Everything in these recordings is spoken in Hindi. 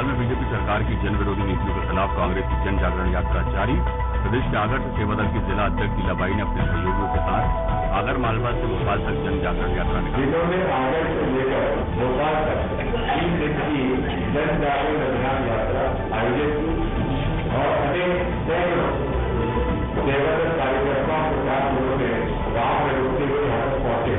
बंगाल में बीजेपी सरकार की जन विरोधी नीतियों के खिलाफ कांग्रेस की जन जागरण यात्रा जारी। प्रदेश के आगरा सेवा दल की जिला अध्यक्ष लीलाबाई ने अपने सहयोगियों के साथ आगर मालवा से भोपाल तक जन जागरण यात्रा निकाली। जिन्होंने आगर से लेकर भोपाल तक 3 दिन की जन जागरण अभियान यात्रा आयोजित की और अनेक सेवा दल कार्यकर्ताओं के साथ उन्होंने गांव में रुकते हुए यहाँ तक पहुंचे।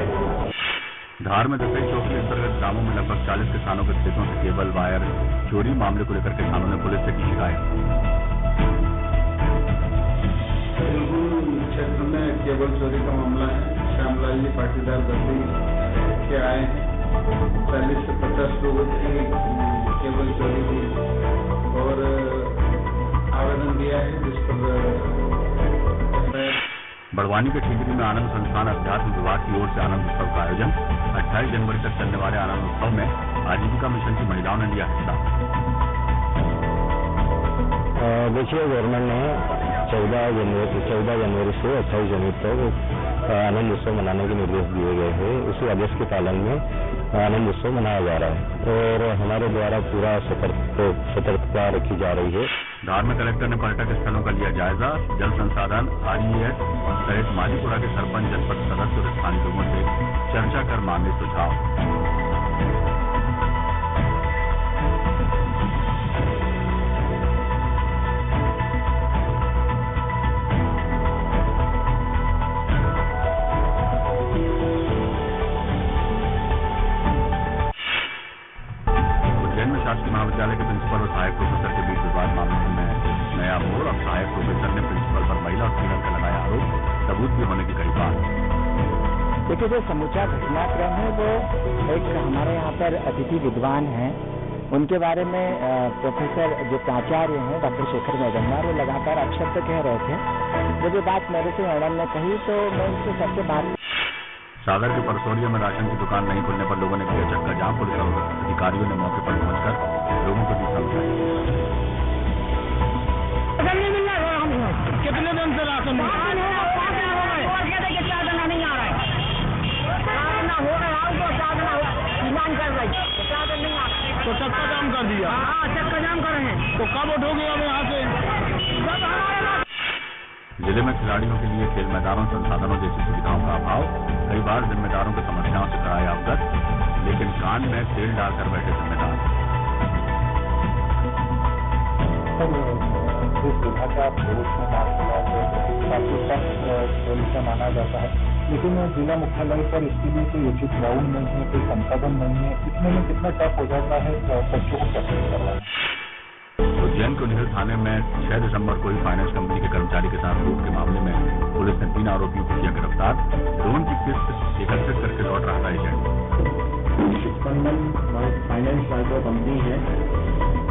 धार में दसई चौक के अंतर्गत गांवों में लगभग 40 किसानों के खेतों से केबल वायर चोरी। मामले को लेकर किसानों ने पुलिस से की शिकायत। क्षेत्र में केबल चोरी का मामला है। श्यामलाल जी पाटीदार दसई के आए हैं। 40 से 50 लोगों की केबल चोरी हुई और आवेदन दिया है जिस पर बड़वानी के ठीकरी में आनंद संस्थान अध्यात्म विभाग की ओर से आनंद उत्सव का आयोजन। 28 जनवरी तक चलने वाले आनंद उत्सव में आजीविका मिशन की महिलाओं ने लिया हिस्सा। देखिए, गवर्नमेंट ने 14 जनवरी से 28 जनवरी तक आनंद उत्सव मनाने के निर्देश दिए गए हैं। उसी आदेश के पालन में आनंद उत्सव मनाया जा रहा है और हमारे द्वारा पूरा सतर्कता रखी जा रही है। धार में कलेक्टर ने पर्यटक स्थलों का लिया जायजा। जल संसाधन RES सहित मालीपुरा के सरपंच, जनपद सदस्य और स्थानीय लोगों से चर्चा कर मांगे सुझाव। शासकीय महाविद्यालय के प्रिंसिपल और सहायक प्रोफेसर के बीच विवाद मामले में नया मोड़। अब सहायक प्रोफेसर ने प्रिंसिपल पर महिला उत्पीड़न का लगाया आरोप। सबूत भी होने की कही बात। देखिए, जो समूचा घटनाक्रम है वो एक हमारे यहाँ पर अतिथि विद्वान हैं, उनके बारे में प्रोफेसर जो प्राचार्य हैं डॉक्टर शेखर मैगंदार, वो लगातार अक्षर से कह रहे थे। जब ये बात मेरे से मैडम ने कही तो मैं उनसे सबसे बात। सागर के परसौरिया में राशन की दुकान नहीं खुलने पर लोगों ने किया चक्का जाम। पुलिस अधिकारियों ने मौके पर पहुंचकर लोगों को दी समझाई। कितने दिन से राशन नहीं आ रहा है? तो चक्का जाम कर दिया। चक्का जाम कर रहे हैं। तो कब उठोगे अब यहाँ से? जिले में खिलाड़ियों के लिए खेल मैदानों, संसाधनों जैसी सुविधाओं का अभाव। कई बार जिम्मेदारों की समस्याओं से कराया अवगत, लेकिन कान में तेल डालकर बैठे जिम्मेदार। जिस विभाग का पुरुष में काफी सख्त माना जाता है, लेकिन जिला मुख्यालय पर इसके लिए कोई उचित ग्राउंड नहीं है, कोई संसाधन नहीं है। इतने में कितना टफ हो जाता है बच्चों को कैसे करना है। उज्जैन के निहिल थाने में 6 दिसंबर को ही फाइनेंस कंपनी के कर्मचारी के साथ लूट के मामले में पुलिस ने 3 आरोपियों को किया गिरफ्तार। ड्रोन की किस्त एकत्रित करके लौट रहा था एजेंट। स्पंदन फाइनेंस माइक्रो कंपनी है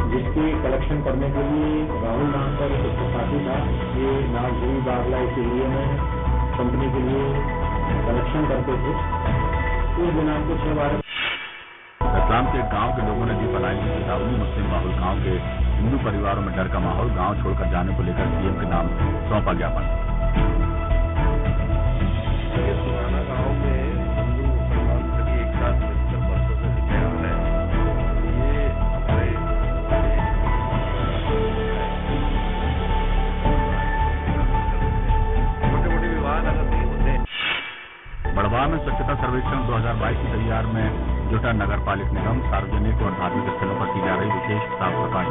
जिसकी कलेक्शन करने के लिए राहुल नाम पर उसका साथी था। ये नागपुरी बागला इस एरिया में कंपनी के लिए कलेक्शन करते थे। उस दिनांक को 6/12 रतलाम के गांव के लोगों ने दी पलायन की चेतावनी। मुस्लिम बाहुल गांव के हिंदू परिवारों में डर का माहौल। गांव छोड़कर जाने को लेकर CM के नाम सौंपा ज्ञापन। पुराना गांव में हिंदू मुसलमान सभी एक साथ मिलकर बरसों से रहते आ रहे हैं। ये हमारे मोटे-मोटे विवाद अगर नहीं होते। बड़वा में स्वच्छता सर्वेक्षण 2022 की तैयार में जुटा नगर पालिक निगम। सार्वजनिक और धार्मिक स्थलों पर की जा रही विशेष साफ सफाई।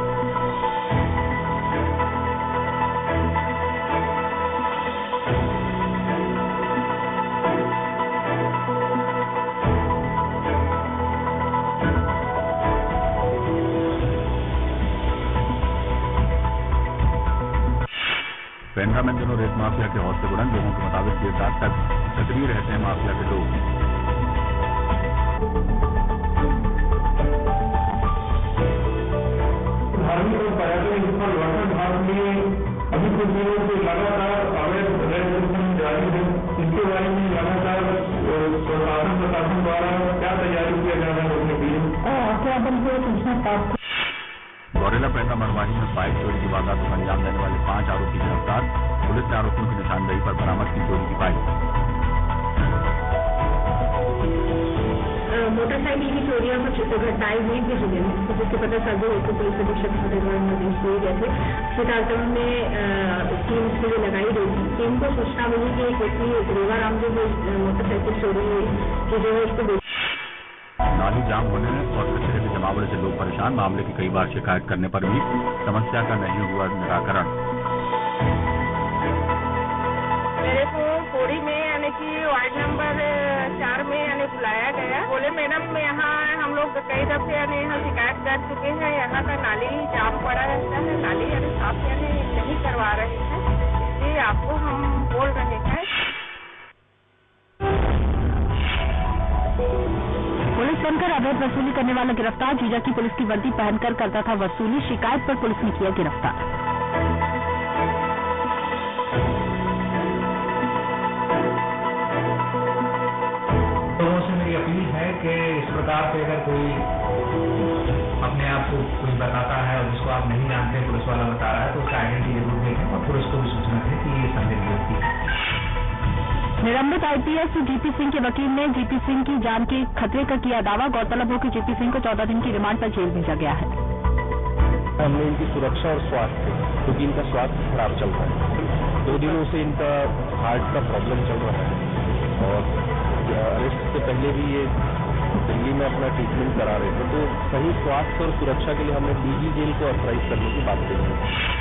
पेंड्रा में दिनों रेत माफिया के हौसले बुलंद। लोगों के मुताबिक देर रात तक सक्रिय रहते हैं माफिया के लोग। धार्मिक और पर्यटन स्थल वाटर विभाग में अभी कुछ दिनों से लगातार अवैध रेस्ट्रिक्शन जारी है। इसके बारे में लगातार प्रशासन द्वारा क्या तैयारी किया जा रहा है रोकने के लिए? गौरेला पेंड्रा मरवाही में बाइक चोरी की वारदात को अंजाम देने वाले 5 आरोपी गिरफ्तार। पुलिस ने आरोपियों की निशानदेही पर बरामद की चोरी की बाइक। मोटरसाइकिल की चोरियां कुछ घटनाएं हुई भी जिले में, जिसके पता चलते हुए पुलिस अधीक्षक फतेहगढ़ नोटिस दिए गए थे। सितारतम में टीम से लगाई गई थी। टीम को सूचना मिली कि एक व्यक्ति रेवाराम जो मोटरसाइकिल चोरी की जो है उसको नाली जाम होने और कचरे के जमावड़े से लोग परेशान। मामले की कई बार शिकायत करने पर भी समस्या का नहीं हुआ निराकरण। मेरे को पौड़ी में यानी कि वार्ड नंबर 4 में यानी बुलाया गया। बोले मैडम यहाँ हम लोग कई दफे यानी यहाँ शिकायत कर चुके हैं, यहाँ का नाली जाम पड़ा रहता है, नाली यानी साफ यानी नहीं करवा रहे हैं, इसलिए आपको हम बोल रहे हैं। पुलिस बनकर अवैध वसूली करने वाला गिरफ्तार। जीजा की पुलिस की वर्दी पहनकर करता था वसूली। शिकायत पर पुलिस ने किया गिरफ्तार। लोगों से मेरी अपील है कि इस प्रकार से अगर कोई अपने आप को कोई बताता है और जिसको आप नहीं जानते पुलिस वाला बता रहा है तो उसका आइडेंटिटी जरूर देखें और पुलिस को भी सूचना दें कि ये संदिग्ध व्यक्ति है। निलंबित आईपीएस जीपी सिंह के वकील ने जीपी सिंह की जान के खतरे का किया दावा। गौरतलब हो कि जीपी सिंह को 14 दिन की रिमांड पर जेल भेजा गया है। हमने इनकी सुरक्षा और स्वास्थ्य, क्योंकि इनका स्वास्थ्य खराब चल रहा है, 2 दिनों से इनका हार्ट का प्रॉब्लम चल रहा है और अरेस्ट से पहले भी ये दिल्ली में अपना ट्रीटमेंट करा रहे थे। तो सही स्वास्थ्य और सुरक्षा के लिए हमने डीजी जेल को ऑथराइज करने की बात कही।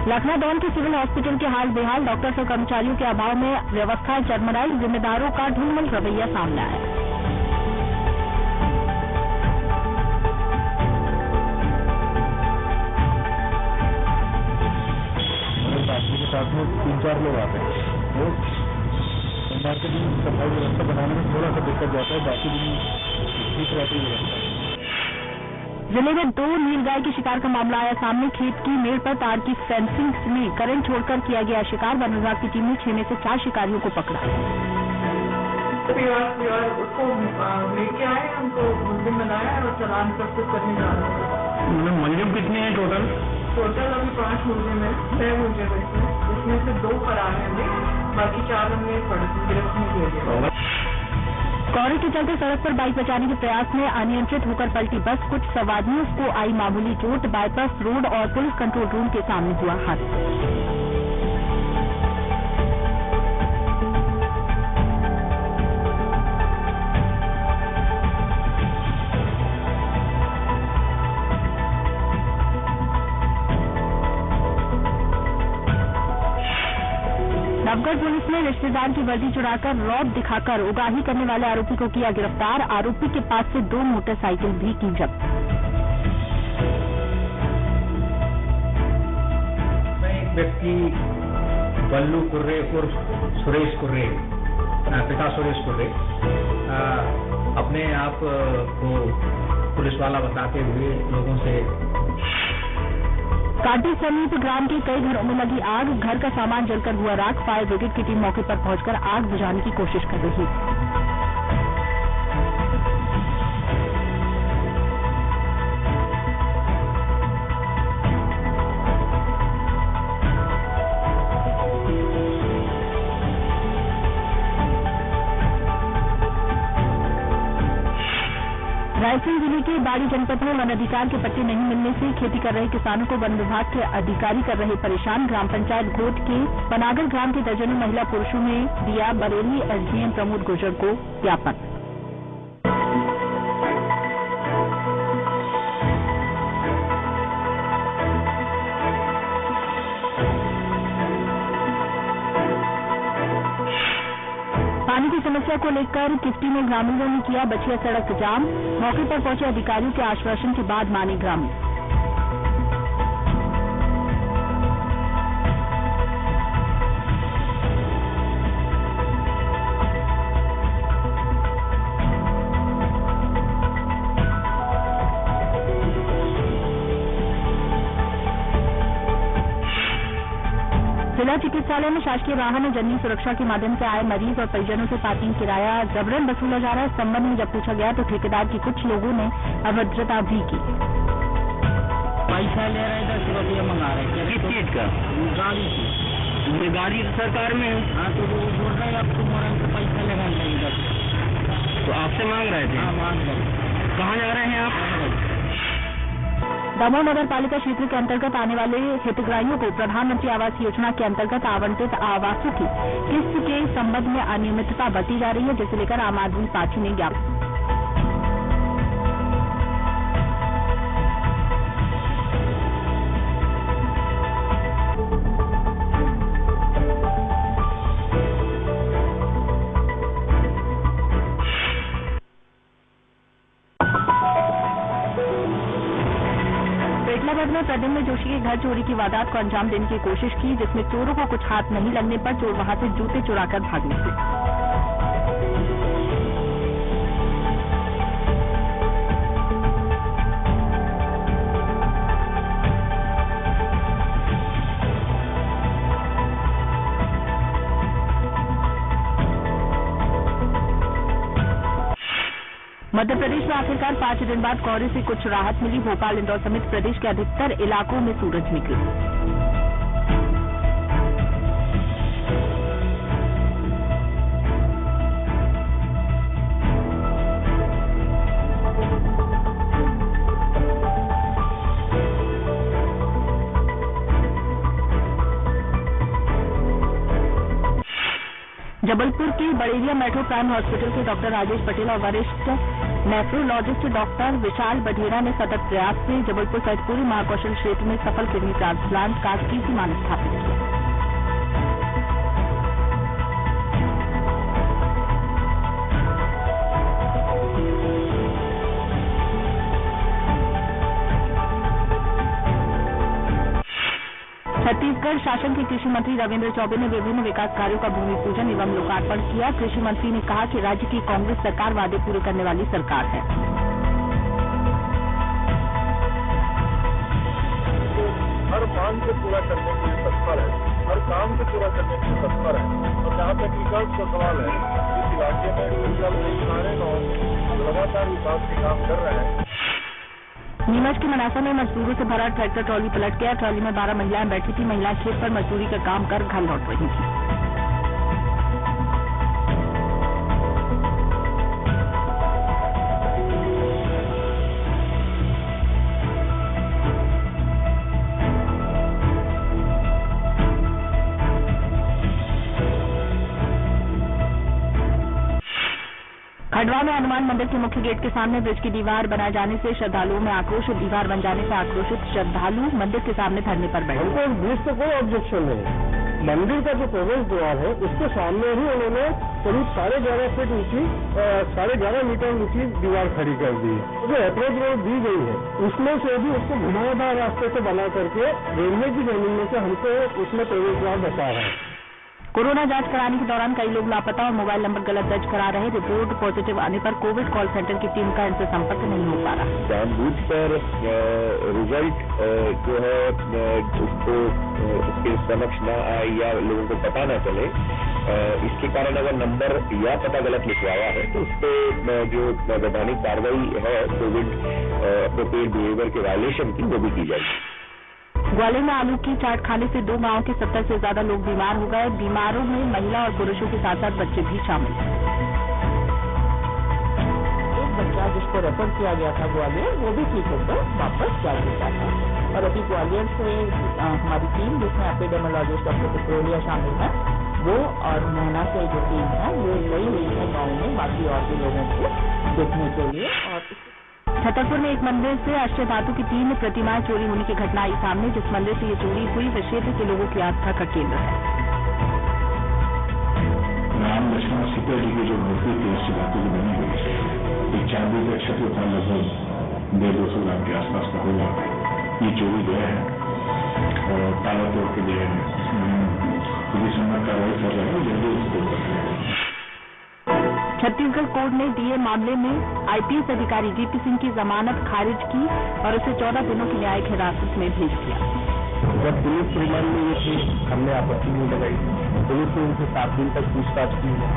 लखनऊ डाउन के सिविल हॉस्पिटल के हाल बेहाल, डॉक्टर्स और कर्मचारियों के अभाव में व्यवस्थाएं चरमराई। जिम्मेदारों का ढिलमल रवैया सामने आया। बाकी के साथ में 3-4 लोग आते हैं, वो सोमवार के दिन सफाई व्यवस्था बनाने में थोड़ा सा दिक्कत जाता है, बाकी दिन ठीक रहती है व्यवस्था। जिले में 2 नीलगाय के शिकार का मामला आया सामने। खेत की मेड़ पर तार की फेंसिंग में करंट छोड़कर किया गया शिकार। वन विभाग की टीम ने 6 में से 4 शिकारियों को पकड़ा। उसको लेके आए, हमको मुलजिम बनाया और चालान प्रस्तुत करने जा रहे हैं। मुलजिम कितने हैं टोटल? टोटल अभी 5 मुलजिम है, 6 मुलजिम है, इसमें से 2 फरार हैं अभी, बाकी 4 हमने गिरफ्त में ले लिया। कोहरे के चलते सड़क पर बाइक बचाने के प्रयास में अनियंत्रित होकर पलटी बस। कुछ सवारियों को आई मामूली चोट। बाईपास रोड और पुलिस कंट्रोल रूम के सामने हुआ हादसा। नवगढ़ पुलिस ने रिश्तेदार की वर्दी चुराकर रौब दिखाकर उगाही करने वाले आरोपी को किया गिरफ्तार। आरोपी के पास से 2 मोटरसाइकिल भी की जब्त। एक व्यक्ति बल्लू कुर्रे उर्फ सुरेश कुर्रे, पिता सुरेश कुर्रे, अपने आप को पुलिस वाला बताते हुए लोगों से कांटी समीप ग्राम के कई घरों में लगी आग। घर का सामान जलकर हुआ राख। फायर ब्रिगेड की टीम मौके पर पहुंचकर आग बुझाने की कोशिश कर रही है। रायसेन जिले के बाड़ी जनपद में वन अधिकार के पट्टे नहीं मिलने से खेती कर रहे किसानों को वन विभाग के अधिकारी कर रहे परेशान। ग्राम पंचायत घोट के बनागर ग्राम के दर्जनों महिला पुरुषों ने दिया बरेली एसडीएम प्रमोद गुर्जर को ज्ञापन। पानी की समस्या को लेकर किफ्टी में ग्रामीणों ने किया बछिया सड़क जाम। मौके पर पहुंचे अधिकारियों के आश्वासन के बाद माने ग्रामीण। जिला चिकित्सालय में शासकीय वाहन और जननी सुरक्षा के माध्यम से आए मरीज और परिजनों से पार्किंग किराया जबरन वसूला जा रहा है। इस संबंध में जब पूछा गया तो ठेकेदार की कुछ लोगों ने अभद्रता भी की। पैसा ले रहे 10 रुपये मंगा रहे। किस चीज का? गाड़ी की। गाड़ी सरकार में है। हाँ तो वो बोल रहे हैं अब तुम्हारा पैसा लेना चाहिए। तो आपसे मांग रहे थे? हाँ, मांग रहे थे। कहाँ जा रहे हैं आप? दमोह नगर पालिका क्षेत्र के अंतर्गत आने वाले हितग्राहियों को प्रधानमंत्री आवास योजना के अंतर्गत आवंटित आवासों की किस्त के संबंध में अनियमितता बरती जा रही है, जिसे लेकर आम आदमी पार्टी ने ज्ञापन में प्रद्युम्न जोशी के घर चोरी की वारदात को अंजाम देने की कोशिश की, जिसमें चोरों को कुछ हाथ नहीं लगने पर चोर वहां से जूते चुराकर भाग निकले। मध्य प्रदेश में आखिरकार 5 दिन बाद कोहरे से कुछ राहत मिली। भोपाल, इंदौर समेत प्रदेश के अधिकतर इलाकों में सूरज निकला। जबलपुर के बड़ेरिया मेट्रो प्राइम हॉस्पिटल के डॉक्टर राजेश पटेल और वरिष्ठ नेफ्रोलॉजिस्ट डॉक्टर विशाल बढेरा ने सतत प्रयास से जबलपुर सहित पूरे महाकौशल क्षेत्र में सफल किडनी ट्रांसप्लांट का कीर्तिमान स्थापित किया। छत्तीसगढ़ शासन के कृषि मंत्री रविंद्र चौबे ने विभिन्न विकास कार्यों का भूमि पूजन एवं लोकार्पण किया। कृषि मंत्री ने कहा कि राज्य की कांग्रेस सरकार वादे पूरे करने वाली सरकार है। हर मांग को पूरा करने के लिए तत्पर है, हर काम को पूरा करने के लिए तत्पर है। और जहाँ तक विकास का सवाल है, इस इलाके में जल नहीं और लगातार विकास के काम कर रहे हैं। नीमच के मनासा में मजदूरों से भरा ट्रैक्टर ट्रॉली पलट गया। ट्रॉली में 12 महिलाएं बैठी थी। महिलाएं खेत पर मजदूरी का काम कर घर लौट रही थी। खंडवा में हनुमान मंदिर के मुख्य गेट के सामने ब्रिज की दीवार बनाए जाने से श्रद्धालुओं में आक्रोश। दीवार बन जाने से आक्रोशित श्रद्धालु मंदिर के सामने धरने पर बैठे। हमको इस ब्रिज से कोई ऑब्जेक्शन नहीं। मंदिर का जो प्रवेश द्वार है उसके सामने ही उन्होंने करीब 11.5 फीट ऊंची 11.5 मीटर ऊंची दीवार खड़ी कर दी। जो अप्रोच रोड दी गई है उसमें से भी उसको घुमावदार रास्ते से बना करके रेलवे की जमीन में से हमको उसमें प्रवेश द्वार बचा है। कोरोना जांच कराने के दौरान कई लोग लापता और मोबाइल नंबर गलत दर्ज करा रहे। रिपोर्ट पॉजिटिव आने पर कोविड कॉल सेंटर की टीम का इनसे संपर्क नहीं हो पा रहा। जानबूझकर रिजल्ट जो है उसको उसके समक्ष न आए या लोगों को पता न चले, इसके कारण अगर नंबर या पता गलत लिखवाया है तो उस पर जो वैधानिक कार्रवाई है कोविड अप्रोप्रिएट बिहेवियर के वायलेशन की वो भी की जाएगी। ग्वालियर में आलू की चाट खाने से 2 गांवों के 70 से ज्यादा लोग बीमार हो गए। बीमारों में महिला और पुरुषों के साथ साथ बच्चे भी शामिल हैं। एक बच्चा जिसको रेफर किया गया था ग्वालियर, वो भी ठीक होकर वापस जा चुका था। और अभी ग्वालियर से हमारी टीम, जिसमें एपिडेमियोलॉजिस्ट डॉक्टर पेट्रोलिया शामिल है, वो और मोहना से जो टीम है वो गई हुई है गाँव में बाकी और भी लोगों को देखने के लिए। और छतरपुर में एक मंदिर से अष्ट धातु की 3 प्रतिमाएं चोरी होने की घटना आई सामने। जिस मंदिर से ये चोरी हुई वह क्षेत्र के लोगों की आस्था का केंद्र है। राम लक्ष्मण सीता जी की जो मूर्ति थी अष्ट धातु की बनी हुई, एक चांदी का क्षति था, लगभग 150-200 लाख के आसपास का होगा। ये चोरी गया है और ताला तोड़ के गए हैं। पुलिस में कार्रवाई कर रहे हैं, जल्दी उसको कर रहे हैं। छत्तीसगढ़ कोर्ट ने डीए मामले में आईपीएस अधिकारी जीपी सिंह की जमानत खारिज की और उसे 14 दिनों की न्यायिक हिरासत में भेज दिया। जब पुलिस रिमांड में ये थी, हमने आपत्ति नहीं लगाई। पुलिस ने उनसे 7 दिन तक पूछताछ की है।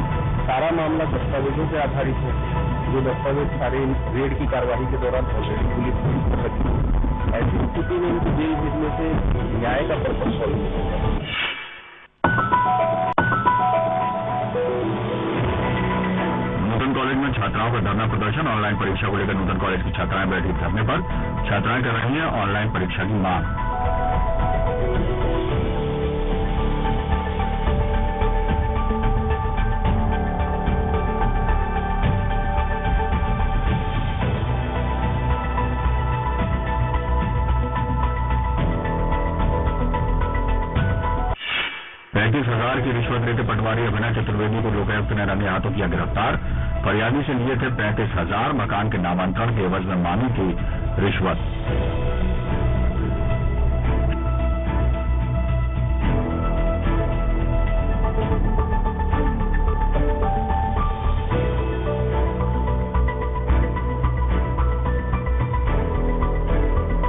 सारा मामला दस्तावेजों पर आधारित है। जो दस्तावेज सारे रेड की कार्रवाई के दौरान ऑलरेडी पुलिस कर रखी है। ऐसी स्थिति में इनको जेल भेजने से न्याय का पर्पज सॉल्व नहीं होगा। कॉलेज में छात्रा छात्राओं का धरना प्रदर्शन। ऑनलाइन परीक्षा को लेकर नूतन कॉलेज की छात्राएं बैठी धरने पर। छात्राएं कर रही हैं ऑनलाइन परीक्षा की मांग। $35,000 की रिश्वत लेते पटवारी अभिनय चतुर्वेदी को लोकायुक्त ने रंगे हाथों किया गिरफ्तार। फरियादी से लिए थे $35,000। मकान के नामांतरण के एवज में मांगी थी रिश्वत।